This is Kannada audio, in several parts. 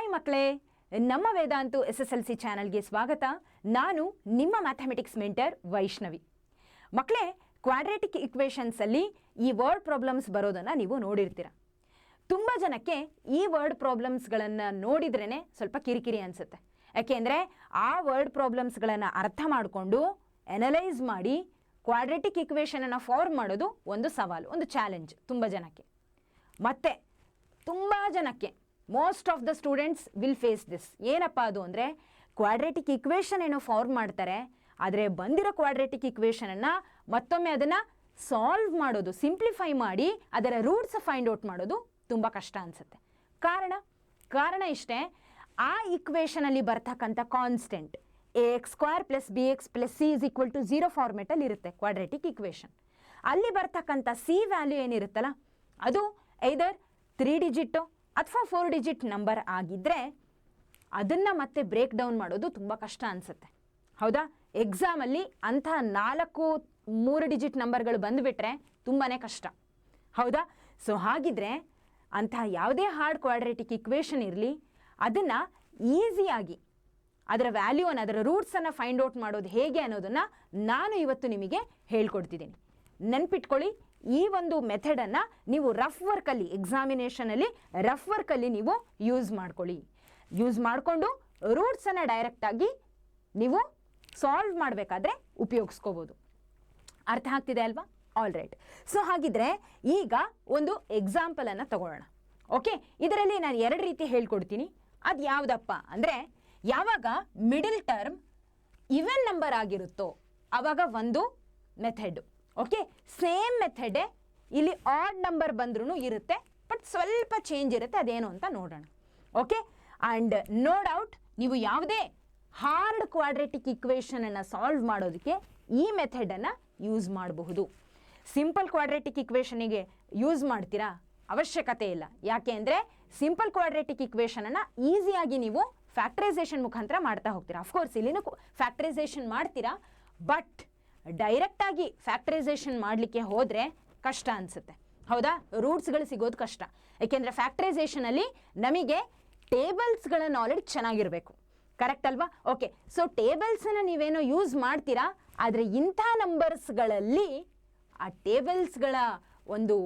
ಹಾಯ್ ಮಕ್ಕಳೇ, ನಮ್ಮ ವೇದಾಂತು SSLC ಚಾನಲ್ಗೆ ಸ್ವಾಗತ. ನಾನು ನಿಮ್ಮ ಮ್ಯಾಥಮೆಟಿಕ್ಸ್ ಮೆಂಟರ್ ವೈಷ್ಣವಿ. ಮಕ್ಕಳೇ, ಕ್ವಾಡ್ರಾಟಿಕ್ ಇಕ್ವೇಷನ್ಸಲ್ಲಿ ಈ ವರ್ಡ್ ಪ್ರಾಬ್ಲಮ್ಸ್ ಬರೋದನ್ನು ನೀವು ನೋಡಿರ್ತೀರ. ತುಂಬ ಜನಕ್ಕೆ ಈ ವರ್ಡ್ ಪ್ರಾಬ್ಲಮ್ಸ್ಗಳನ್ನು ನೋಡಿದ್ರೇ ಸ್ವಲ್ಪ ಕಿರಿಕಿರಿ ಅನಿಸುತ್ತೆ. ಯಾಕೆಂದರೆ ಆ ವರ್ಡ್ ಪ್ರಾಬ್ಲಮ್ಸ್ಗಳನ್ನು ಅರ್ಥ ಮಾಡಿಕೊಂಡು ಅನಲೈಸ್ ಮಾಡಿ ಕ್ವಾಡ್ರಾಟಿಕ್ ಇಕ್ವೇಷನನ್ನು ಫಾರ್ಮ್ ಮಾಡೋದು ಒಂದು ಸವಾಲು, ಒಂದು ಚಾಲೆಂಜ್ ತುಂಬ ಜನಕ್ಕೆ. ಮತ್ತು ತುಂಬ ಜನಕ್ಕೆ most of the students will face this. ಏನಪ್ಪ ಅದು ಅಂದರೆ, ಕ್ವಾಡ್ರಾಟಿಕ್ ಇಕ್ವೇಷನ್ ಏನೋ ಫಾರ್ಮ್ ಮಾಡ್ತಾರೆ, ಆದರೆ ಬಂದಿರೋ ಕ್ವಾಡ್ರಾಟಿಕ್ ಇಕ್ವೇಷನನ್ನು ಮತ್ತೊಮ್ಮೆ ಅದನ್ನು ಸಾಲ್ವ್ ಮಾಡೋದು, ಸಿಂಪ್ಲಿಫೈ ಮಾಡಿ ಅದರ ರೂಟ್ಸ್ ಫೈಂಡ್ ಔಟ್ ಮಾಡೋದು ತುಂಬ ಕಷ್ಟ ಅನಿಸುತ್ತೆ. ಕಾರಣ ಇಷ್ಟೇ, ಆ ಇಕ್ವೇಷನಲ್ಲಿ ಬರ್ತಕ್ಕಂಥ ಕಾನ್ಸ್ಟೆಂಟ್ ax² + bx + c = 0 ಫಾರ್ಮೆಟಲ್ಲಿ ಇರುತ್ತೆ ಕ್ವಾಡ್ರಾಟಿಕ್ ಇಕ್ವೇಷನ್. ಅಲ್ಲಿ ಬರ್ತಕ್ಕಂಥ ಸಿ ವ್ಯಾಲ್ಯೂ ಏನಿರುತ್ತಲ್ಲ, ಅದು ಐದರ್ 3 ಡಿಜಿಟು ಅಥವಾ 4 ಡಿಜಿಟ್ ನಂಬರ್ ಆಗಿದ್ದರೆ ಅದನ್ನು ಮತ್ತೆ ಬ್ರೇಕ್ ಡೌನ್ ಮಾಡೋದು ತುಂಬ ಕಷ್ಟ ಅನಿಸುತ್ತೆ. ಹೌದಾ? ಎಕ್ಸಾಮಲ್ಲಿ ಅಂಥ 3 ಡಿಜಿಟ್ ನಂಬರ್ಗಳು ಬಂದುಬಿಟ್ರೆ ತುಂಬಾ ಕಷ್ಟ. ಹೌದಾ? ಸೊ ಹಾಗಿದ್ರೆ ಅಂಥ ಯಾವುದೇ ಹಾರ್ಡ್ ಕ್ವಾಡ್ರಾಟಿಕ್ ಇಕ್ವೇಷನ್ ಇರಲಿ, ಅದನ್ನು ಈಸಿಯಾಗಿ ಅದರ ವ್ಯಾಲ್ಯೂವನ್ನು, ಅದರ ರೂಟ್ಸನ್ನು ಫೈಂಡ್ ಔಟ್ ಮಾಡೋದು ಹೇಗೆ ಅನ್ನೋದನ್ನು ನಾನು ಇವತ್ತು ನಿಮಗೆ ಹೇಳ್ಕೊಡ್ತಿದ್ದೀನಿ. ನೆನ್ಪಿಟ್ಕೊಳ್ಳಿ, ಈ ಒಂದು ಮೆಥಡನ್ನು ನೀವು ರಫ್ ವರ್ಕಲ್ಲಿ, ಎಕ್ಸಾಮಿನೇಷನಲ್ಲಿ ರಫ್ ವರ್ಕಲ್ಲಿ ನೀವು ಯೂಸ್ ಮಾಡಿಕೊಂಡು ರೂಟ್ಸನ್ನು ಡೈರೆಕ್ಟಾಗಿ ನೀವು ಸಾಲ್ವ್ ಮಾಡಬೇಕಾದ್ರೆ ಉಪಯೋಗಿಸ್ಕೋಬೋದು. ಅರ್ಥ ಆಗ್ತಿದೆ ಅಲ್ವಾ? All right. ಸೊ ಹಾಗಿದ್ರೆ ಈಗ ಒಂದು ಎಕ್ಸಾಂಪಲನ್ನು ತಗೊಳ್ಳೋಣ. ಓಕೆ, ಇದರಲ್ಲಿ ನಾನು 2 ರೀತಿ ಹೇಳ್ಕೊಡ್ತೀನಿ. ಅದು ಯಾವುದಪ್ಪ ಅಂದರೆ, ಯಾವಾಗ ಮಿಡಲ್ ಟರ್ಮ್ ಈವನ್ ನಂಬರ್ ಆಗಿರುತ್ತೋ ಆವಾಗ ಒಂದು ಮೆಥಡು. ಓಕೆ, ಸೇಮ್ ಮೆಥಡೇ ಇಲ್ಲಿ ಆಡ್ ನಂಬರ್ ಬಂದ್ರೂ ಇರುತ್ತೆ, ಬಟ್ ಸ್ವಲ್ಪ ಚೇಂಜ್ ಇರುತ್ತೆ. ಅದೇನು ಅಂತ ನೋಡೋಣ. ಓಕೆ, ಆ್ಯಂಡ್ ನೋ ಡೌಟ್ ನೀವು ಯಾವುದೇ ಹಾರ್ಡ್ ಕ್ವಾಡ್ರಾಟಿಕ್ ಇಕ್ವೇಷನನ್ನು ಸಾಲ್ವ್ ಮಾಡೋದಕ್ಕೆ ಈ ಮೆಥಡನ್ನು ಯೂಸ್ ಮಾಡಬಹುದು. ಸಿಂಪಲ್ ಕ್ವಾಡ್ರಾಟಿಕ್ ಇಕ್ವೇಷನಿಗೆ ಯೂಸ್ ಮಾಡ್ತೀರಾ? ಅವಶ್ಯಕತೆ ಇಲ್ಲ. ಯಾಕೆ ಅಂದರೆ ಸಿಂಪಲ್ ಕ್ವಾಡ್ರಾಟಿಕ್ ಇಕ್ವೇಷನನ್ನು ಈಸಿಯಾಗಿ ನೀವು ಫ್ಯಾಕ್ಟರೈಸೇಷನ್ ಮುಖಾಂತರ ಮಾಡ್ತಾ ಹೋಗ್ತೀರಾ. ಅಫ್ಕೋರ್ಸ್ ಇಲ್ಲಿನೂ ಫ್ಯಾಕ್ಟರೈಸೇಷನ್ ಮಾಡ್ತೀರಾ, ಬಟ್ ಡೈರೆಕ್ಟಾಗಿ ಫ್ಯಾಕ್ಟರೈಸೇಷನ್ ಮಾಡಲಿಕ್ಕೆ ಹೋದರೆ ಕಷ್ಟ ಅನಿಸುತ್ತೆ. ಹೌದಾ? ರೂಟ್ಸ್ಗಳು ಸಿಗೋದು ಕಷ್ಟ. ಏಕೆಂದರೆ ಫ್ಯಾಕ್ಟರೈಸೇಷನಲ್ಲಿ ನಮಗೆ ಟೇಬಲ್ಸ್ಗಳ ನಾಲೆಡ್ಜ್ ಚೆನ್ನಾಗಿರಬೇಕು. ಕರೆಕ್ಟ್ ಅಲ್ವಾ? ಓಕೆ, ಸೊ ಟೇಬಲ್ಸನ್ನು ನೀವೇನೋ ಯೂಸ್ ಮಾಡ್ತೀರಾ, ಆದರೆ ಇಂಥ ನಂಬರ್ಸ್ಗಳಲ್ಲಿ ಆ ಟೇಬಲ್ಸ್ಗಳ ಒಂದು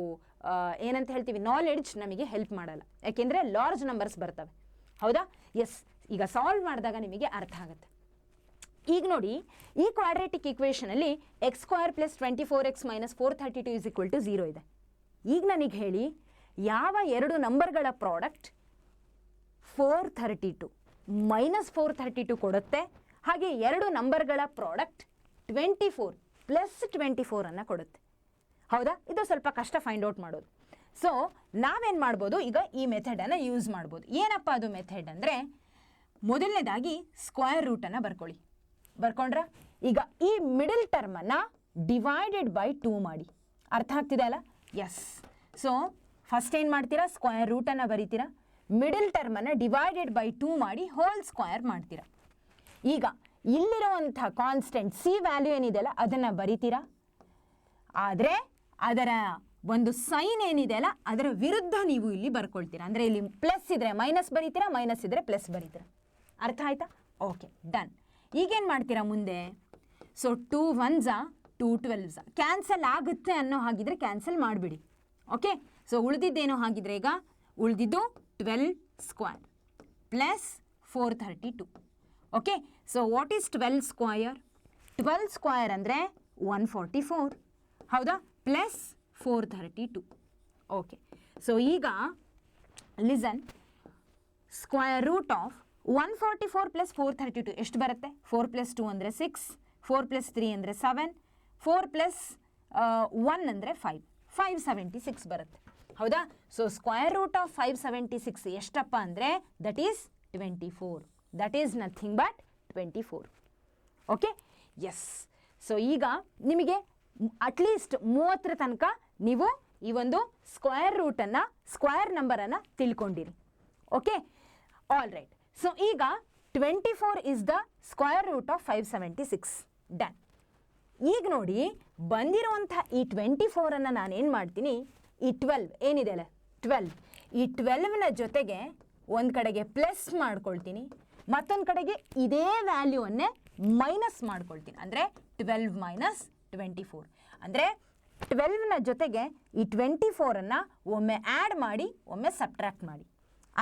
ಏನಂತ ಹೇಳ್ತೀವಿ, ನಾಲೆಡ್ಜ್ ನಮಗೆ ಹೆಲ್ಪ್ ಮಾಡಲ್ಲ. ಯಾಕೆಂದರೆ ಲಾರ್ಜ್ ನಂಬರ್ಸ್ ಬರ್ತವೆ. ಹೌದಾ? ಎಸ್, ಈಗ ಸಾಲ್ವ್ ಮಾಡಿದಾಗ ನಿಮಗೆ ಅರ್ಥ ಆಗುತ್ತೆ. ಈಗ ನೋಡಿ, ಈ ಕ್ವಾಡ್ರಾಟಿಕ್ ಇಕ್ವೇಷನಲ್ಲಿ x² + 24x - 432 = 0 ಇದೆ. ಈಗ ನನಗೆ ಹೇಳಿ, ಯಾವ 2 ನಂಬರ್ಗಳ ಪ್ರಾಡಕ್ಟ್ 432 - 432 ಕೊಡುತ್ತೆ, ಹಾಗೆ 2 ನಂಬರ್ಗಳ ಪ್ರಾಡಕ್ಟ್ 24 + 24 ಅನ್ನು ಕೊಡುತ್ತೆ. ಹೌದಾ? ಇದು ಸ್ವಲ್ಪ ಕಷ್ಟ ಫೈಂಡ್ ಔಟ್ ಮಾಡೋದು. ಸೊ ನಾವೇನು ಮಾಡ್ಬೋದು, ಈಗ ಈ ಮೆಥಡನ್ನು ಯೂಸ್ ಮಾಡ್ಬೋದು. ಏನಪ್ಪ ಅದು ಮೆಥಡ್ ಅಂದರೆ, ಮೊದಲನೇದಾಗಿ ಸ್ಕ್ವೇರ್ ರೂಟನ್ನು ಬರ್ಕೊಂಡ್ರ. ಈಗ ಈ ಮಿಡಲ್ ಟರ್ಮನ್ನು ಡಿವೈಡೆಡ್ ಬೈ 2 ಮಾಡಿ. ಅರ್ಥ ಆಗ್ತಿದೆ ಅಲ್ಲ? ಎಸ್. ಸೊ ಫಸ್ಟ್ ಏನು ಮಾಡ್ತೀರಾ, ಸ್ಕ್ವೇರ್ ರೂಟನ್ನು ಬರೀತೀರಾ, ಮಿಡಲ್ ಟರ್ಮನ್ನು ಡಿವೈಡೆಡ್ ಬೈ 2 ಮಾಡಿ ಹೋಲ್ ಸ್ಕ್ವೇರ್ ಮಾಡ್ತೀರಾ. ಈಗ ಇಲ್ಲಿರುವಂಥ ಕಾನ್ಸ್ಟೆಂಟ್ ಸಿ ವ್ಯಾಲ್ಯೂ ಏನಿದೆಯಲ್ಲ ಅದನ್ನು ಬರೀತೀರಾ, ಆದರೆ ಅದರ ಒಂದು ಸೈನ್ ಏನಿದೆ ಅಲ್ಲ ಅದರ ವಿರುದ್ಧ ನೀವು ಇಲ್ಲಿ ಬರ್ಕೊಳ್ತೀರಾ. ಅಂದರೆ ಇಲ್ಲಿ ಪ್ಲಸ್ ಇದ್ದರೆ ಮೈನಸ್ ಬರೀತೀರಾ, ಮೈನಸ್ ಇದ್ದರೆ ಪ್ಲಸ್ ಬರೀತೀರಾ. ಅರ್ಥ ಆಯ್ತಾ? Okay, done. ಈಗೇನು ಮಾಡ್ತೀರಾ ಮುಂದೆ? ಸೊ 2 1s 2 12s ಕ್ಯಾನ್ಸಲ್ ಆಗುತ್ತೆ ಅನ್ನೋ ಹಾಗಿದ್ರೆ ಕ್ಯಾನ್ಸಲ್ ಮಾಡಿಬಿಡಿ. ಓಕೆ, ಸೊ ಉಳಿದಿದ್ದೇನೋ ಹಾಗಿದ್ರೆ, ಈಗ ಉಳಿದಿದ್ದು 12² + 432. Okay, so what is 12²? 12² ಅಂದರೆ 144. ಹೌದಾ? ಪ್ಲಸ್ 432. ಓಕೆ, ಸೊ ಈಗ ಲಿಸನ್, ಸ್ಕ್ವೇರ್ ರೂಟ್ ಆಫ್ 144 + 432 ಎಷ್ಟು ಬರುತ್ತೆ? 4 + 2 ಅಂದರೆ 6, 4 + 3 ಅಂದರೆ 7, 4 + 1 ಅಂದರೆ 5, 576 ಬರುತ್ತೆ. ಹೌದಾ? ಸೊ ಸ್ಕ್ವೇರ್ ರೂಟ್ ಆಫ್ 576 ಎಷ್ಟಪ್ಪ ಅಂದರೆ that is 24. That is nothing but 24. Okay, yes. So ಈಗ ನಿಮಗೆ ಅಟ್ಲೀಸ್ಟ್ 30 ತನಕ ನೀವು ಈ ಒಂದು ಸ್ಕ್ವೇರ್ ರೂಟನ್ನು, ಸ್ಕ್ವೇರ್ ನಂಬರನ್ನು ತಿಳ್ಕೊಂಡಿರಿ. Okay, all right. ಸೊ ಈಗ 24 is the square root of 576. Done. ಈಗ ನೋಡಿ, ಬಂದಿರುವಂಥ ಈ 24ಅನ್ನು ನಾನೇನು ಮಾಡ್ತೀನಿ, ಈ 12 ಏನಿದೆ ಅಲ್ಲ 12, ಈ 12ನ ಜೊತೆಗೆ ಒಂದು ಕಡೆಗೆ ಪ್ಲಸ್ ಮಾಡ್ಕೊಳ್ತೀನಿ, ಮತ್ತೊಂದು ಕಡೆಗೆ ಇದೇ ವ್ಯಾಲ್ಯೂವನ್ನೇ ಮೈನಸ್ ಮಾಡ್ಕೊಳ್ತೀನಿ. ಅಂದರೆ 12 ಮೈನಸ್ 24. ಅಂದರೆ 12ನ ಜೊತೆಗೆ ಈ 24ಅನ್ನು ಒಮ್ಮೆ ಆ್ಯಡ್ ಮಾಡಿ ಒಮ್ಮೆ ಸಬ್ಟ್ರ್ಯಾಕ್ಟ್ ಮಾಡಿ.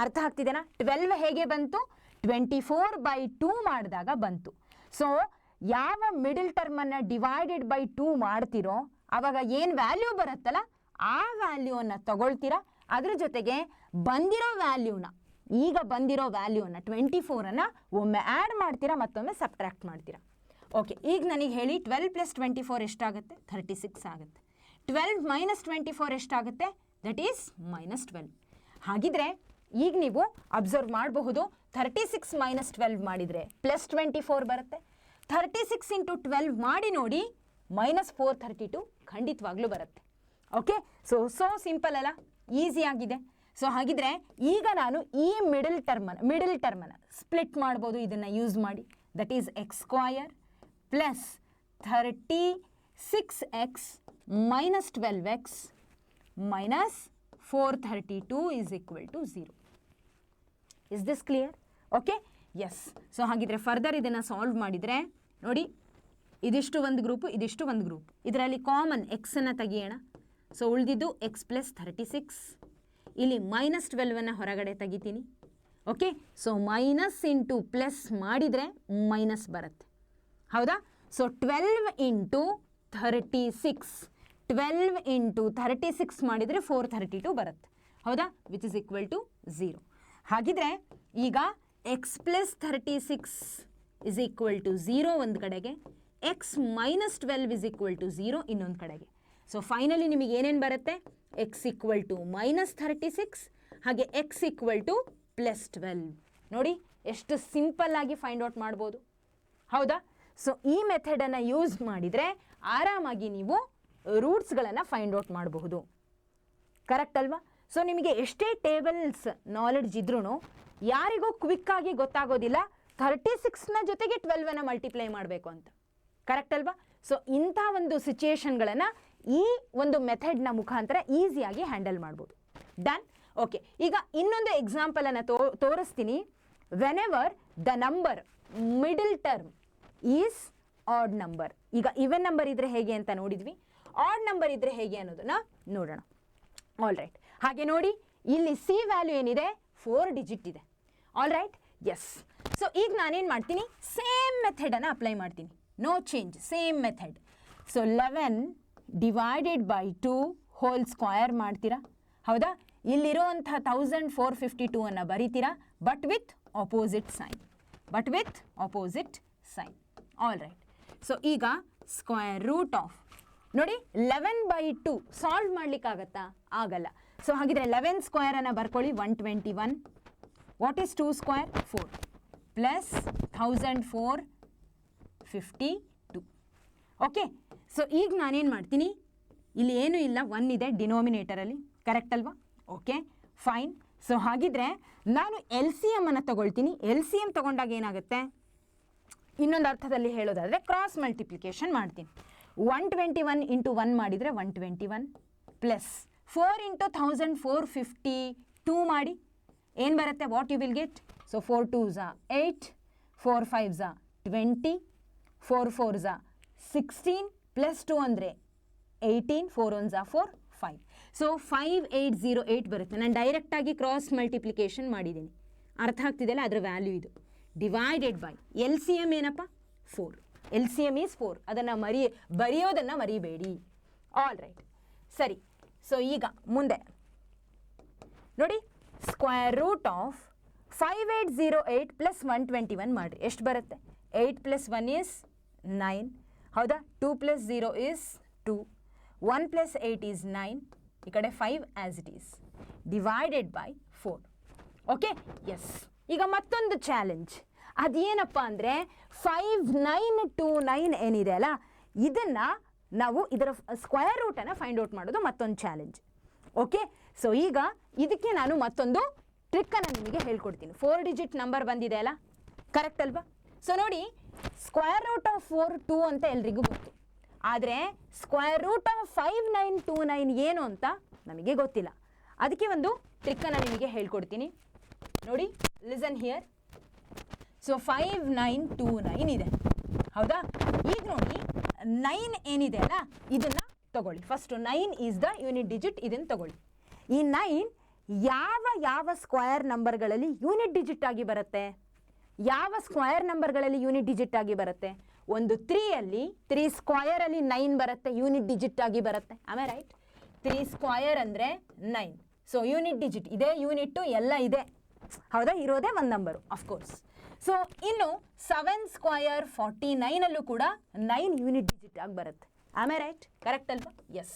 ಅರ್ಥ ಆಗ್ತಿದೆನಾ? 12 ಹೇಗೆ ಬಂತು? 24/2 ಮಾಡಿದಾಗ ಬಂತು. ಸೊ ಯಾವ ಮಿಡಲ್ ಟರ್ಮನ್ನು ಡಿವೈಡೆಡ್ ಬೈ 2 ಮಾಡ್ತೀರೋ ಆವಾಗ ಏನು ವ್ಯಾಲ್ಯೂ ಬರುತ್ತಲ್ಲ ಆ ವ್ಯಾಲ್ಯೂವನ್ನು ತಗೊಳ್ತೀರಾ, ಅದ್ರ ಜೊತೆಗೆ ಬಂದಿರೋ ವ್ಯಾಲ್ಯೂನ, ಈಗ ಬಂದಿರೋ ವ್ಯಾಲ್ಯೂನ 24ಅನ್ನು ಒಮ್ಮೆ ಆ್ಯಡ್ ಮಾಡ್ತೀರಾ, ಮತ್ತೊಮ್ಮೆ ಸಬ್ಟ್ರ್ಯಾಕ್ಟ್ ಮಾಡ್ತೀರಾ. ಓಕೆ, ಈಗ ನನಗೆ ಹೇಳಿ 12 + 24 ಎಷ್ಟಾಗುತ್ತೆ? 36 ಆಗುತ್ತೆ. 12 ಮೈನಸ್ 24 ಎಷ್ಟಾಗುತ್ತೆ? That is -12. ಹಾಗಿದ್ರೆ ಈಗ ನೀವು ಅಬ್ಸರ್ವ್ ಮಾಡಬಹುದು, 36 ಮೈನಸ್ 12 ಮಾಡಿದರೆ +24 ಬರುತ್ತೆ. 36 × 12 ಮಾಡಿ ನೋಡಿ, -432 ಖಂಡಿತವಾಗ್ಲೂ ಬರುತ್ತೆ. ಓಕೆ, ಸೊ ಸಿಂಪಲ್ ಅಲ್ಲ, ಈಸಿ ಆಗಿದೆ. ಸೊ ಹಾಗಿದ್ರೆ ಈಗ ನಾನು ಈ ಮಿಡಲ್ ಟರ್ಮನ್ನು ಸ್ಪ್ಲಿಟ್ ಮಾಡ್ಬೋದು ಇದನ್ನು ಯೂಸ್ ಮಾಡಿ. That is x² plus 36x minus 12x minus 432 is equal to 0. Is this clear? Okay, yes. So ಹಾಗಿದ್ರೆ ಫರ್ದರ್ ಇದನ್ನು ಸಾಲ್ವ್ ಮಾಡಿದರೆ ನೋಡಿ, ಇದಿಷ್ಟು ಒಂದು ಗ್ರೂಪು, ಇದಿಷ್ಟು ಒಂದು ಗ್ರೂಪ್. ಇದರಲ್ಲಿ ಕಾಮನ್ ಎಕ್ಸನ್ನು ತೆಗಿಯೋಣ. ಸೊ ಉಳಿದಿದ್ದು x + 36, ಇಲ್ಲಿ -12ಅನ್ನು ಹೊರಗಡೆ ತೆಗಿತೀನಿ. Okay, so minus into plus ಮಾಡಿದರೆ ಮೈನಸ್ ಬರುತ್ತೆ, ಹೌದಾ? ಸೊ 12 × 36, 12 × 36 ಮಾಡಿದರೆ 432 ಬರುತ್ತೆ, ಹೌದಾ? Which is equal to 0. ಹಾಗಿದ್ರೆ ಈಗ x + 36 ಇಸ್ ಈಕ್ವಲ್ ಟು 0 ಒಂದು ಕಡೆಗೆ, x - 12 ಇಸ್ ಈಕ್ವಲ್ ಟು 0 ಇನ್ನೊಂದು ಕಡೆಗೆ. ಸೊ ಫೈನಲಿ ನಿಮಗೆ ಏನೇನು ಬರುತ್ತೆ? x ಈಕ್ವಲ್ ಟು -36 ಹಾಗೆ x ಈಕ್ವಲ್ ಟು +12. ನೋಡಿ ಎಷ್ಟು ಸಿಂಪಲ್ ಆಗಿ ಫೈಂಡ್ ಔಟ್ ಮಾಡ್ಬೋದು, ಹೌದಾ? ಸೊ ಈ ಮೆಥಡನ್ನು ಯೂಸ್ ಮಾಡಿದರೆ ಆರಾಮಾಗಿ ನೀವು ರೂಟ್ಸ್ಗಳನ್ನು ಫೈಂಡ್ ಔಟ್ ಮಾಡಬಹುದು. ಕರೆಕ್ಟ್ ಅಲ್ವಾ? ಸೊ ನಿಮಗೆ ಎಷ್ಟೇ ಟೇಬಲ್ಸ್ ನಾಲೆಡ್ಜ್ ಇದ್ರೂ ಯಾರಿಗೂ ಕ್ವಿಕ್ಕಾಗಿ ಗೊತ್ತಾಗೋದಿಲ್ಲ 36ನ ಜೊತೆಗೆ 12ಅನ್ನು ಮಲ್ಟಿಪ್ಲೈ ಮಾಡಬೇಕು ಅಂತ. ಕರೆಕ್ಟ್ ಅಲ್ವಾ? ಸೊ ಇಂಥ ಒಂದು ಸಿಚುಯೇಷನ್ಗಳನ್ನು ಈ ಒಂದು ಮೆಥಡ್ನ ಮುಖಾಂತರ ಈಸಿಯಾಗಿ ಹ್ಯಾಂಡಲ್ ಮಾಡ್ಬೋದು. ಡನ್? ಓಕೆ, ಈಗ ಇನ್ನೊಂದು ಎಕ್ಸಾಂಪಲನ್ನು ತೋರಿಸ್ತೀನಿ. Whenever the number middle term is odd number. ಈಗ ಈವನ್ ನಂಬರ್ ಇದ್ದರೆ ಹೇಗೆ ಅಂತ ನೋಡಿದ್ವಿ, ಆಡ್ ನಂಬರ್ ಇದ್ದರೆ ಹೇಗೆ ಅನ್ನೋದನ್ನು ನೋಡೋಣ. ಆಲ್ ರೈಟ್, ಹಾಗೆ ನೋಡಿ ಇಲ್ಲಿ ಸಿ ವ್ಯಾಲ್ಯೂ ಏನಿದೆ 4 ಡಿಜಿಟ್ ಇದೆ. All right, S. ಸೊ ಈಗ ನಾನೇನು ಮಾಡ್ತೀನಿ, ಸೇಮ್ ಮೆಥಡನ್ನು ಅಪ್ಲೈ ಮಾಡ್ತೀನಿ. No change, same method. So 11 divided by 2 whole square ಮಾಡ್ತೀರಾ, ಹೌದಾ? ಇಲ್ಲಿರುವಂಥ 1452 ಅನ್ನು ಬರೀತೀರಾ, but with opposite sign. All right, so ಈಗ ಸ್ಕ್ವಯರ್ ರೂಟ್ ಆಫ್ ನೋಡಿ 11/2 ಸಾಲ್ವ್ ಮಾಡ್ಲಿಕ್ಕಾಗತ್ತಾ? ಆಗಲ್ಲ. ಸೊ ಹಾಗಿದ್ರೆ 11 ಸ್ಕ್ವಯರನ್ನು ಬರ್ಕೊಳ್ಳಿ, 121. What is 2 square? 4 plus 1452. Okay, so ಈಗ ನಾನೇನು ಮಾಡ್ತೀನಿ, ಇಲ್ಲಿ ಏನೂ ಇಲ್ಲ, 1 ಇದೆ ಡಿನೋಮಿನೇಟರಲ್ಲಿ, ಕರೆಕ್ಟ್ ಅಲ್ವಾ? Okay, fine. ಸೊ ಹಾಗಿದ್ರೆ ನಾನು LCM ಅನ್ನು ತಗೊಳ್ತೀನಿ. LCM ತಗೊಂಡಾಗ ಏನಾಗುತ್ತೆ, ಇನ್ನೊಂದು ಅರ್ಥದಲ್ಲಿ ಹೇಳೋದಾದರೆ ಕ್ರಾಸ್ ಮಲ್ಟಿಪ್ಲಿಕೇಶನ್ ಮಾಡ್ತೀನಿ. 121 × 1 ಮಾಡಿದರೆ 121 ಪ್ಲಸ್ 4 × 1452 ಮಾಡಿ ಏನು ಬರುತ್ತೆ? What you will get? So 4 2s 8, 4 5s 20, 4 4s 16 plus 2 ಅಂದರೆ 18, 4 1s 4, 5. ಸೊ 5808 ಬರುತ್ತೆ. ನಾನು ಡೈರೆಕ್ಟಾಗಿ ಕ್ರಾಸ್ ಮಲ್ಟಿಪ್ಲಿಕೇಶನ್ ಮಾಡಿದ್ದೀನಿ, ಅರ್ಥ ಆಗ್ತಿದೆಯಲ್ಲ? ಅದರ ವ್ಯಾಲ್ಯೂ ಇದು. ಡಿವೈಡೆಡ್ ಬೈ LCM ಏನಪ್ಪ? 4. LCM is 4. ಅದನ್ನು ಬರೆಯೋದನ್ನು ಮರಿಬೇಡಿ. ಆಲ್ ರೈಟ್, ಸರಿ. ಸೊ ಈಗ ಮುಂದೆ ನೋಡಿ, ಸ್ಕ್ವಯರ್ ರೂಟ್ ಆಫ್ 5808 ಪ್ಲಸ್ 121 ಮಾಡಿರಿ, ಎಷ್ಟು ಬರುತ್ತೆ? 8 + 1 ಈಸ್ 9, ಹೌದಾ? 2 + 0 ಈಸ್ 2, 1 + 8 ಈಸ್ 9, ಈ ಕಡೆ 5 as it is, divided by 4. Okay, yes. ಈಗ ಮತ್ತೊಂದು ಚಾಲೆಂಜ್, ಅದೇನಪ್ಪ ಅಂದರೆ 5929 ಏನಿದೆ ಅಲ್ಲ, ಇದನ್ನು ನಾವು ಇದರ ಸ್ಕ್ವಯರ್ ರೂಟನ್ನು ಫೈಂಡ್ ಔಟ್ ಮಾಡೋದು ಮತ್ತೊಂದು ಚಾಲೆಂಜ್. ಓಕೆ, ಸೊ ಈಗ ಇದಕ್ಕೆ ನಾನು ಮತ್ತೊಂದು ಟ್ರಿಕ್ಕನ್ನು ನಿಮಗೆ ಹೇಳ್ಕೊಡ್ತೀನಿ. 4 ಡಿಜಿಟ್ ನಂಬರ್ ಬಂದಿದೆ ಅಲ್ಲ, ಕರೆಕ್ಟ್ ಅಲ್ವಾ? ಸೊ ನೋಡಿ, ಸ್ಕ್ವಯರ್ ರೂಟ್ ಆಫ್ 4 2 ಅಂತ ಎಲ್ರಿಗೂ ಗೊತ್ತು, ಆದರೆ ಸ್ಕ್ವಯರ್ ರೂಟ್ ಆಫ್ 5929 ಏನು ಅಂತ ನಮಗೆ ಗೊತ್ತಿಲ್ಲ. ಅದಕ್ಕೆ ಒಂದು ಟ್ರಿಕ್ಕನ್ನು ನಿಮಗೆ ಹೇಳ್ಕೊಡ್ತೀನಿ. ನೋಡಿ, ಲಿಸನ್ ಹಿಯರ್. ಸೊ 5929 ಇದೆ, ಹೌದಾ? ಈಗ ನೋಡಿ 9 ಏನಿದೆ ಅಲ್ಲ, ಇದನ್ನು ತಗೊಳ್ಳಿ. First 9 is the unit digit, ಇದನ್ನು ತಗೊಳ್ಳಿ. ಈ 9 ಯಾವ ಸ್ಕ್ವಯರ್ ನಂಬರ್ಗಳಲ್ಲಿ ಯೂನಿಟ್ ಡಿಜಿಟ್ ಆಗಿ ಬರುತ್ತೆ? ಯಾವ ಸ್ಕ್ವಯರ್ ನಂಬರ್ಗಳಲ್ಲಿ ಯೂನಿಟ್ ಡಿಜಿಟ್ ಆಗಿ ಬರುತ್ತೆ? ಒಂದು 3 ಸ್ಕ್ವಯರಲ್ಲಿ 9 ಬರುತ್ತೆ, ಯೂನಿಟ್ ಡಿಜಿಟ್ ಆಗಿ ಬರುತ್ತೆ. ಆಮೇಲೆ ರೈಟ್, 3 ಸ್ಕ್ವಯರ್ ಅಂದರೆ 9. ಸೊ ಯೂನಿಟ್ ಡಿಜಿಟ್ ಇದೆ, ಯೂನಿಟ್ಟು ಎಲ್ಲ ಇದೆ, ಹೌದಾ? ಇರೋದೇ ಒಂದು ನಂಬರು ಅಫ್ಕೋರ್ಸ್. ಸೊ ಇನ್ನು 7 ಸ್ಕ್ವಯರ್ 49ಅಲ್ಲೂ ಕೂಡ 9 ಯೂನಿಟ್ ಡಿಜಿಟ್ ಆಗಿ ಬರುತ್ತೆ. ಆಮೇಲೆ ರೈಟ್, ಕರೆಕ್ಟ್ ಅಲ್ವಾ? ಎಸ್,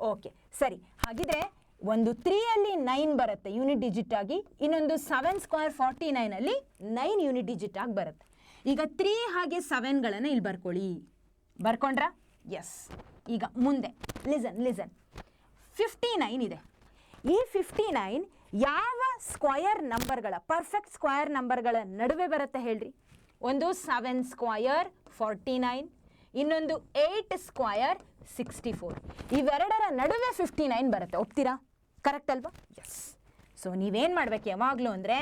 ಓಕೆ, ಸರಿ. ಹಾಗಿದ್ರೆ ಒಂದು 3 9 ಬರುತ್ತೆ ಯೂನಿಟ್ ಡಿಜಿಟ್ ಆಗಿ, ಇನ್ನೊಂದು 7 ಸ್ಕ್ವಯರ್ 49ಅಲ್ಲಿ 9 ಯೂನಿಟ್ ಡಿಜಿಟ್ ಆಗಿ ಬರುತ್ತೆ. ಈಗ 3 ಹಾಗೆ 7ಗಳನ್ನು ಇಲ್ಲಿ ಬರ್ಕೊಳ್ಳಿ. ಬರ್ಕೊಂಡ್ರಾ? ಎಸ್. ಈಗ ಮುಂದೆ ಲಿಸನ್ 59 ಇದೆ. ಈ 59 ಯಾವ ಸ್ಕ್ವಯರ್ ನಂಬರ್ಗಳ, ಪರ್ಫೆಕ್ಟ್ ಸ್ಕ್ವಯರ್ ನಂಬರ್ಗಳ ನಡುವೆ ಬರುತ್ತೆ ಹೇಳ್ರಿ? ಒಂದು 7 ಸ್ಕ್ವಯರ್ 49, ಇನ್ನೊಂದು 8 ಸ್ಕ್ವಯರ್ 64. ಇವೆರಡರ ನಡುವೆ 59 ಬರುತ್ತೆ. ಒಪ್ತೀರಾ? ಕರೆಕ್ಟ್ ಅಲ್ವಾ? ಎಸ್. ಸೊ ನೀವೇನು ಮಾಡಬೇಕು ಯಾವಾಗಲೂ ಅಂದರೆ,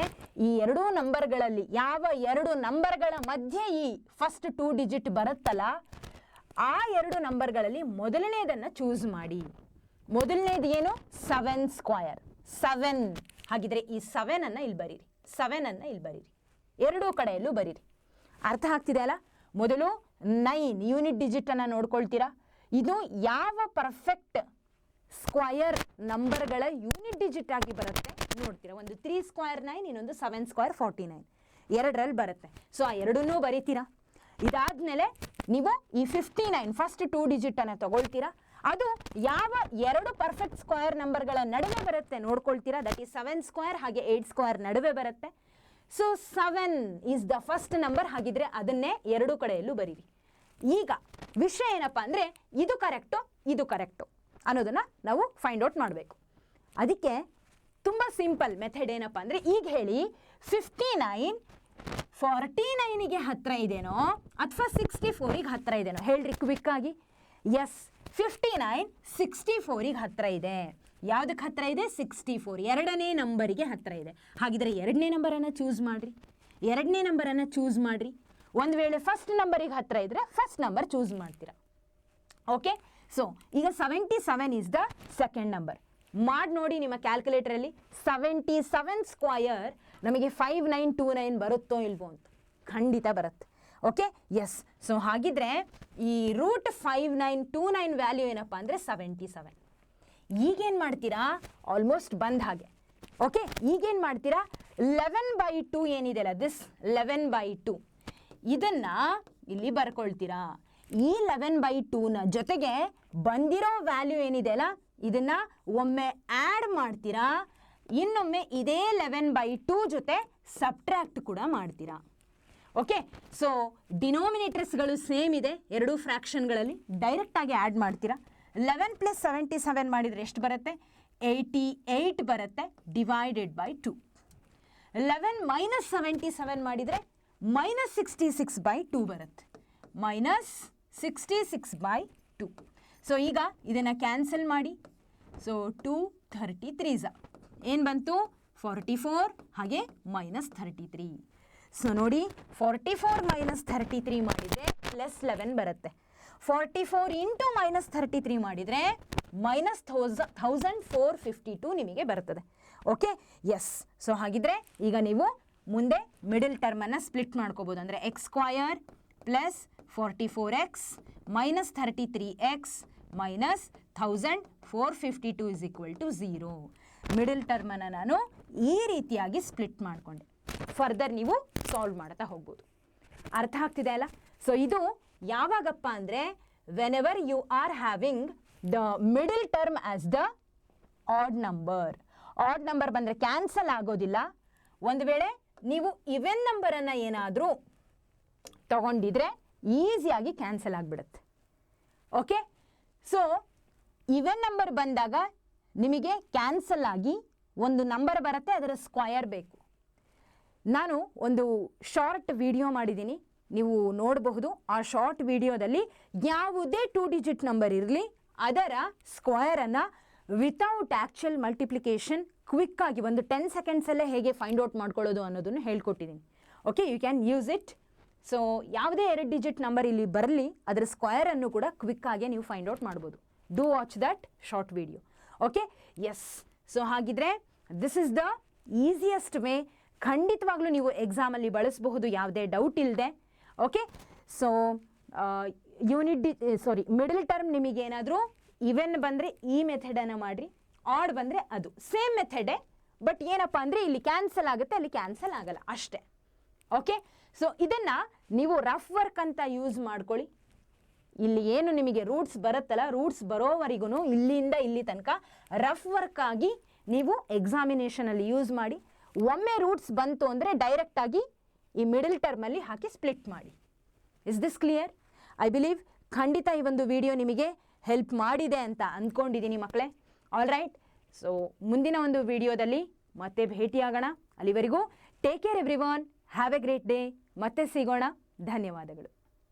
ಈ ಎರಡೂ ನಂಬರ್ಗಳಲ್ಲಿ ಯಾವ ಎರಡು ನಂಬರ್ಗಳ ಮಧ್ಯೆ ಈ ಫಸ್ಟ್ 2 ಡಿಜಿಟ್ ಬರುತ್ತಲ್ಲ, ಆ ಎರಡು ನಂಬರ್ಗಳಲ್ಲಿ ಮೊದಲನೇದನ್ನು ಚೂಸ್ ಮಾಡಿ. ಮೊದಲನೇದು ಏನು? 7 ಸ್ಕ್ವಯರ್ 7. ಹಾಗಿದ್ರೆ ಈ 7ಅನ್ನು ಇಲ್ಲಿ ಬರೀರಿ, 7ಅನ್ನು ಇಲ್ಲಿ ಬರೀರಿ, ಎರಡೂ ಕಡೆಯಲ್ಲೂ ಬರೀರಿ. ಅರ್ಥ ಆಗ್ತಿದೆ ಅಲ್ಲ? ಮೊದಲು 9 ಯೂನಿಟ್ ಡಿಜಿಟನ್ನು ನೋಡ್ಕೊಳ್ತೀರಾ. ಇದು ಯಾವ ಪರ್ಫೆಕ್ಟ್ ಸ್ಕ್ವಯರ್ ನಂಬರ್ಗಳ ಯೂನಿಟ್ ಡಿಜಿಟ್ ಆಗಿ ಬರುತ್ತೆ ನೋಡ್ತೀರಾ. ಒಂದು 3 ಸ್ಕ್ವಯರ್ 9, ಇನ್ನೊಂದು 7 ಸ್ಕ್ವಯರ್ 49, ಎರಡರಲ್ಲಿ ಬರುತ್ತೆ. ಸೊ ಆ ಎರಡನ್ನೂ ಬರೀತೀರಾ. ಇದಾದಮೇಲೆ ನೀವು ಈ 59 ಫಸ್ಟ್ 2 ಡಿಜಿಟನ್ನು ತಗೊಳ್ತೀರಾ. ಅದು ಯಾವ ಎರಡು ಪರ್ಫೆಕ್ಟ್ ಸ್ಕ್ವಯರ್ ನಂಬರ್ಗಳ ನಡುವೆ ಬರುತ್ತೆ ನೋಡ್ಕೊಳ್ತೀರಾ. ದಟ್ ಈಸ್ 7 ಸ್ಕ್ವಯರ್ ಹಾಗೆ 8 ಸ್ಕ್ವಯರ್ ನಡುವೆ ಬರುತ್ತೆ. So 7 is the first number. ಹಾಗಿದ್ರೆ ಅದನ್ನೇ ಎರಡೂ ಕಡೆಯಲ್ಲೂ ಬರೀರಿ. ಈಗ ವಿಷಯ ಏನಪ್ಪ ಅಂದರೆ, ಇದು ಕರೆಕ್ಟು ಅನ್ನೋದನ್ನು ನಾವು ಫೈಂಡ್ ಔಟ್ ಮಾಡಬೇಕು. ಅದಕ್ಕೆ ತುಂಬ ಸಿಂಪಲ್ ಮೆಥಡ್ ಏನಪ್ಪ ಅಂದರೆ, ಈಗ ಹೇಳಿ 59 49ಗೆ ಹತ್ತಿರ ಇದೆನೋ ಅಥವಾ 64ಗೆ ಹತ್ತಿರ ಇದೆನೋ ಹೇಳ್ರಿ ಕ್ವಿಕ್ಕಾಗಿ. ಎಸ್, 59 64ಗೆ ಹತ್ತಿರ ಇದೆ. ಯಾವುದಕ್ಕೆ ಹತ್ತಿರ ಇದೆ? 64, ಎರಡನೇ ನಂಬರಿಗೆ ಹತ್ತಿರ ಇದೆ. ಹಾಗಿದ್ರೆ ಎರಡನೇ ನಂಬರನ್ನು ಚೂಸ್ ಮಾಡಿರಿ. ಒಂದು ವೇಳೆ ಫಸ್ಟ್ ನಂಬರಿಗೆ ಹತ್ತಿರ ಇದ್ದರೆ ಫಸ್ಟ್ ನಂಬರ್ ಚೂಸ್ ಮಾಡ್ತೀರಾ. ಓಕೆ, ಸೊ ಈಗ 77 ಈಸ್ ದ ಸೆಕೆಂಡ್ ನಂಬರ್. ಮಾಡಿ ನೋಡಿ ನಿಮ್ಮ ಕ್ಯಾಲ್ಕುಲೇಟರಲ್ಲಿ. 77 ಸ್ಕ್ವಯರ್ ನಮಗೆ 5929 ಬರುತ್ತೋ ಇಲ್ವೋ ಅಂತ. ಖಂಡಿತ ಬರುತ್ತೆ. Okay, yes. ಸೊ ಹಾಗಿದ್ರೆ ಈ ರೂಟ್ 5929 ವ್ಯಾಲ್ಯೂ ಏನಪ್ಪ ಅಂದರೆ 77. ಈಗೇನು ಮಾಡ್ತೀರಾ? ಆಲ್ಮೋಸ್ಟ್ ಬಂದ ಹಾಗೆ. ಓಕೆ, ಈಗೇನು ಮಾಡ್ತೀರಾ? 11/2 ಏನಿದೆ ಅಲ್ಲ, ದಿಸ್ 11/2 ಇದನ್ನು ಇಲ್ಲಿ ಬರ್ಕೊಳ್ತೀರಾ. ಈ 11/2ನ ಜೊತೆಗೆ ಬಂದಿರೋ ವ್ಯಾಲ್ಯೂ ಏನಿದೆ ಅಲ್ಲ, ಇದನ್ನು ಒಮ್ಮೆ ಆ್ಯಡ್ ಮಾಡ್ತೀರಾ. ಇನ್ನೊಮ್ಮೆ ಇದೇ 11/2 ಜೊತೆ ಸಬ್ಟ್ರ್ಯಾಕ್ಟ್ ಕೂಡ ಮಾಡ್ತೀರಾ. ಓಕೆ, ಸೊ ಡಿನೋಮಿನೇಟರ್ಸ್ಗಳು ಸೇಮ್ ಇದೆ ಎರಡೂ ಫ್ರ್ಯಾಕ್ಷನ್ಗಳಲ್ಲಿ. ಡೈರೆಕ್ಟಾಗಿ ಆ್ಯಡ್ ಮಾಡ್ತೀರಾ. 11 + 77 ಮಾಡಿದರೆ ಎಷ್ಟು ಬರುತ್ತೆ? 88 ಬರುತ್ತೆ, ಡಿವೈಡೆಡ್ ಬೈ 2. 11 - 77 ಮಾಡಿದರೆ -66/2 ಬರುತ್ತೆ, -66/2. ಸೊ ಈಗ ಇದನ್ನು ಕ್ಯಾನ್ಸಲ್ ಮಾಡಿ. ಸೊ 2 33 ಏನು ಬಂತು? 44 ಹಾಗೆ -33. ಸೊ ನೋಡಿ, 44 - 33 ಮಾಡಿದರೆ +11 ಬರುತ್ತೆ. 44 × -33 ಮಾಡಿದರೆ -1452 ನಿಮಗೆ ಬರ್ತದೆ. Okay, yes. ಸೊ ಹಾಗಿದ್ರೆ ಈಗ ನೀವು ಮುಂದೆ ಮಿಡಲ್ ಟರ್ಮನ್ನು ಸ್ಪ್ಲಿಟ್ ಮಾಡ್ಕೋಬೋದು. ಅಂದರೆ x² + 44x - 33x - 1452 = 0. ಮಿಡಲ್ ಟರ್ಮನ್ನು ನಾನು ಈ ರೀತಿಯಾಗಿ ಸ್ಪ್ಲಿಟ್ ಮಾಡಿಕೊಂಡೆ. ಫರ್ದರ್ ನೀವು ಸಾಲ್ವ್ ಮಾಡ್ತಾ ಹೋಗ್ಬೋದು. ಅರ್ಥ ಆಗ್ತಿದೆ ಅಲ್ಲ? ಸೊ ಇದು ಯಾವಾಗಪ್ಪ ಅಂದರೆ, whenever you are having the middle term as the odd number. Odd number ಬಂದರೆ ಕ್ಯಾನ್ಸಲ್ ಆಗೋದಿಲ್ಲ. ಒಂದು ವೇಳೆ ನೀವು ಇವೆನ್ ನಂಬರನ್ನು ಏನಾದರೂ ತಗೊಂಡಿದ್ರೆ ಈಸಿಯಾಗಿ ಕ್ಯಾನ್ಸಲ್ ಆಗಿಬಿಡುತ್ತೆ. ಓಕೆ, ಸೊ ಇವೆನ್ ನಂಬರ್ ಬಂದಾಗ ನಿಮಗೆ ಕ್ಯಾನ್ಸಲ್ ಆಗಿ ಒಂದು ನಂಬರ್ ಬರುತ್ತೆ, ಅದರ ಸ್ಕ್ವಯರ್ ಬೇಕು. ನಾನು ಒಂದು ಶಾರ್ಟ್ ವಿಡಿಯೋ ಮಾಡಿದ್ದೀನಿ, ನೀವು ನೋಡಬಹುದು. ಆ ಶಾರ್ಟ್ ವಿಡಿಯೋದಲ್ಲಿ ಯಾವುದೇ 2 ಡಿಜಿಟ್ ನಂಬರ್ ಇರಲಿ, ಅದರ ಸ್ಕ್ವಯರನ್ನು ವಿತೌಟ್ ಆ್ಯಕ್ಚುಯಲ್ ಮಲ್ಟಿಪ್ಲಿಕೇಶನ್ ಕ್ವಿಕ್ಕಾಗಿ ಒಂದು 10 ಸೆಕೆಂಡ್ಸಲ್ಲೇ ಹೇಗೆ ಫೈಂಡ್ ಔಟ್ ಮಾಡ್ಕೊಳ್ಳೋದು ಅನ್ನೋದನ್ನು ಹೇಳ್ಕೊಟ್ಟಿದ್ದೀನಿ. Okay, you can use it. So ಯಾವುದೇ 2 ಡಿಜಿಟ್ ನಂಬರ್ ಇಲ್ಲಿ ಬರಲಿ, ಅದರ ಸ್ಕ್ವೇರನ್ನು ಕೂಡ ಕ್ವಿಕ್ಕಾಗಿ ನೀವು ಫೈಂಡ್ ಔಟ್ ಮಾಡ್ಬೋದು. Do watch that short video. Okay, yes. So ಹಾಗಿದ್ರೆ this is the easiest way. ಖಂಡಿತವಾಗ್ಲೂ ನೀವು ಎಕ್ಸಾಮಲ್ಲಿ ಬಳಸಬಹುದು, ಯಾವುದೇ ಡೌಟ್ ಇಲ್ಲದೆ. ಓಕೆ, ಸೊ ಮಿಡಲ್ ಟರ್ಮ್ ನಿಮಗೇನಾದರೂ ಇವೆನ್ ಬಂದರೆ ಈ ಮೆಥಡನ್ನು ಮಾಡಿರಿ, ಆಡ್ ಬಂದರೆ ಅದು ಸೇಮ್ ಮೆಥಡೇ, ಬಟ್ ಏನಪ್ಪ ಅಂದರೆ ಇಲ್ಲಿ ಕ್ಯಾನ್ಸಲ್ ಆಗುತ್ತೆ, ಅಲ್ಲಿ ಕ್ಯಾನ್ಸಲ್ ಆಗಲ್ಲ ಅಷ್ಟೇ. ಓಕೆ, ಸೊ ಇದನ್ನು ನೀವು ರಫ್ ವರ್ಕ್ ಅಂತ ಯೂಸ್ ಮಾಡ್ಕೊಳ್ಳಿ. ಇಲ್ಲಿ ಏನು ನಿಮಗೆ ರೂಟ್ಸ್ ಬರುತ್ತಲ್ಲ, ರೂಟ್ಸ್ ಬರೋವರೆಗೂ ಇಲ್ಲಿಂದ ಇಲ್ಲಿ ತನಕ ರಫ್ ವರ್ಕ್ ಆಗಿ ನೀವು ಎಕ್ಸಾಮಿನೇಷನಲ್ಲಿ ಯೂಸ್ ಮಾಡಿ. ಒಮ್ಮೆ ರೂಟ್ಸ್ ಬಂತು ಅಂದರೆ ಡೈರೆಕ್ಟಾಗಿ ಈ ಮಿಡಲ್ ಟರ್ಮಲ್ಲಿ ಹಾಕಿ ಸ್ಪ್ಲಿಟ್ ಮಾಡಿ. Is this clear? I believe ಖಂಡಿತ ಈ ಒಂದು ವಿಡಿಯೋ ನಿಮಗೆ ಹೆಲ್ಪ್ ಮಾಡಿದೆ ಅಂತ ಅಂದ್ಕೊಂಡಿದ್ದೀನಿ ಮಕ್ಕಳೇ. ಆಲ್ ರೈಟ್, ಸೊ ಮುಂದಿನ ಒಂದು ವಿಡಿಯೋದಲ್ಲಿ ಮತ್ತೆ ಭೇಟಿಯಾಗೋಣ. ಅಲ್ಲಿವರೆಗೂ take care everyone, have A great day. ಮತ್ತೆ ಸಿಗೋಣ. ಧನ್ಯವಾದಗಳು.